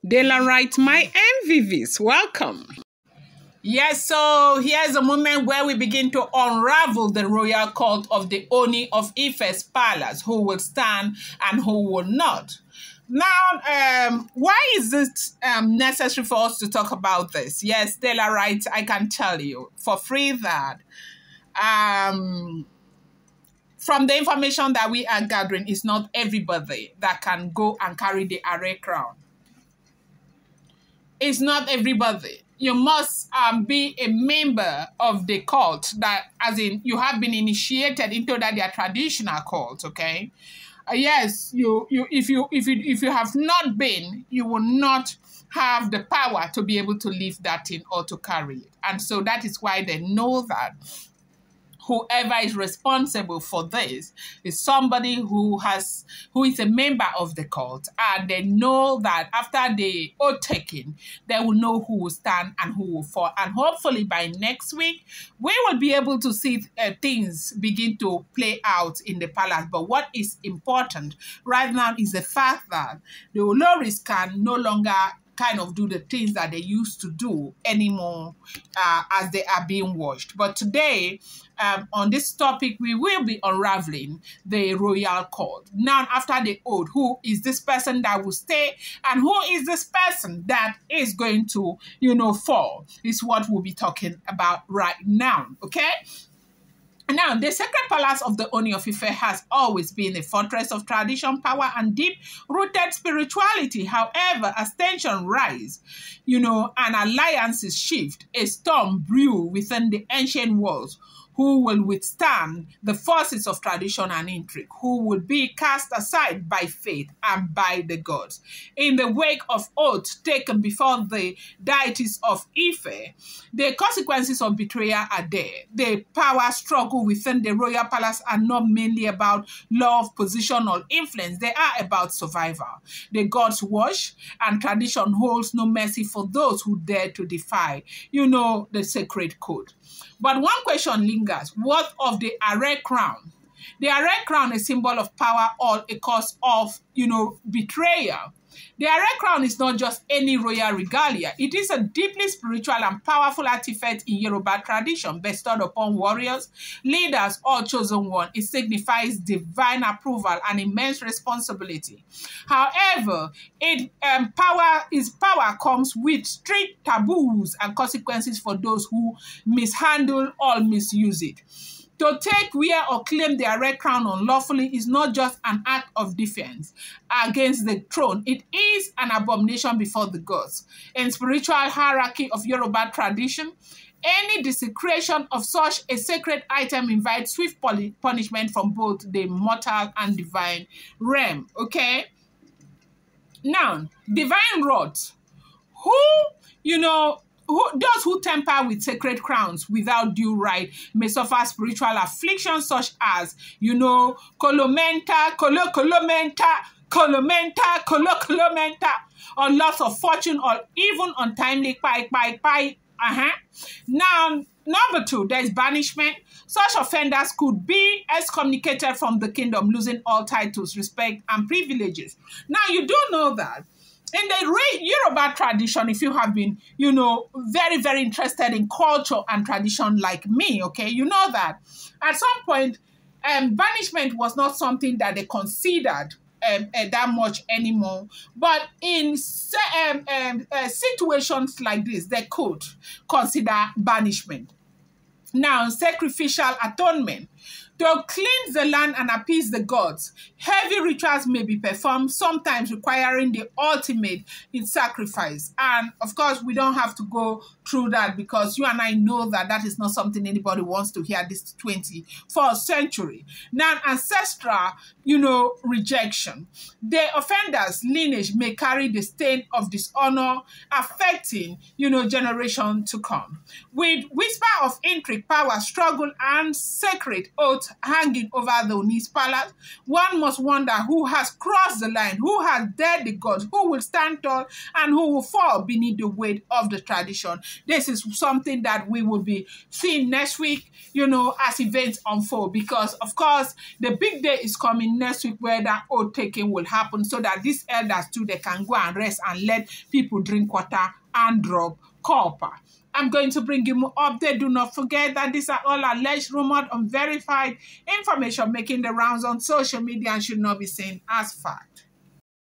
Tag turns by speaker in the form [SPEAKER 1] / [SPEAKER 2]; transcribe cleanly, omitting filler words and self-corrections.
[SPEAKER 1] Daylight, my MVVs, welcome. Yes, so here's a moment where we begin to unravel the royal cult of the Ooni of Ifes palace, who will stand and who will not. Now, why is it necessary for us to talk about this? Yes, Daylight, I can tell you for free that from the information that we are gathering, it's not everybody that can go and carry the array crown. It's not everybody. You must be a member of the cult, that, as in, you have been initiated into their traditional cult. Okay, yes, if you have not been, you will not have the power to be able to lift that thing or to carry it, and so that is why they know that whoever is responsible for this is somebody who is a member of the cult, and they know that after the oath taking, they will know who will stand and who will fall. And hopefully by next week, we will be able to see things begin to play out in the palace. But what is important right now is the fact that the Oloris can no longer kind of do the things that they used to do anymore as they are being watched. But today, on this topic, we will be unraveling the royal cult. Now, after the oath, who is this person that will stay and who is this person that is going to, fall, is what we'll be talking about right now, okay? Now, the sacred palace of the Ooni of Ife has always been a fortress of tradition, power, and deep-rooted spirituality. However, as tension rise, and alliances shift, a storm brew within the ancient walls. Who will withstand the forces of tradition and intrigue? Who will be cast aside by faith and by the gods? In the wake of oaths taken before the deities of Ife, the consequences of betrayal are there. The power struggle within the royal palace are not mainly about love, position, or influence. They are about survival. The gods watch, and tradition holds no mercy for those who dare to defy, the sacred code. But one question lingers. What of the array crown? The array crown is a symbol of power or a cause of, betrayal. The array crown is not just any royal regalia. It is a deeply spiritual and powerful artifact in Yoruba tradition bestowed upon warriors, leaders, or chosen one. It signifies divine approval and immense responsibility. However, power comes with strict taboos and consequences for those who mishandle or misuse it. To take, wear, or claim the array crown unlawfully is not just an act of defense against the throne. It is an abomination before the gods. In spiritual hierarchy of Yoruba tradition, any desecration of such a sacred item invites swift punishment from both the mortal and divine realm. Okay? Now, divine wrath. Those who tamper with sacred crowns without due right may suffer spiritual afflictions such as, kolomenta, or loss of fortune, or even untimely Now, number 2, there is banishment. Such offenders could be excommunicated from the kingdom, losing all titles, respect, and privileges. Now, you do know that in the Yoruba tradition, if you have been, very, very interested in culture and tradition like me, okay, you know that at some point, banishment was not something that they considered that much anymore. But in situations like this, they could consider banishment. Now, sacrificial atonement. To cleanse the land and appease the gods, heavy rituals may be performed, sometimes requiring the ultimate in sacrifice. And of course, we don't have to go through that because you and I know that that is not something anybody wants to hear this 21st century. Now, ancestral, rejection. The offender's lineage may carry the stain of dishonor, affecting, generation to come. With whisper of intrigue, power, struggle, and sacred oath hanging over the Oni's palace, one must wonder who has crossed the line, who has dared the gods, who will stand tall and who will fall beneath the weight of the tradition. This is something that we will be seeing next week, as events unfold, because of course the big day is coming next week where that oath taking will happen, so that these elders too, they can go and rest and let people drink water and drop copper. I'm going to bring you more update. Do not forget that these are all alleged, rumored, unverified information making the rounds on social media and should not be seen as fact.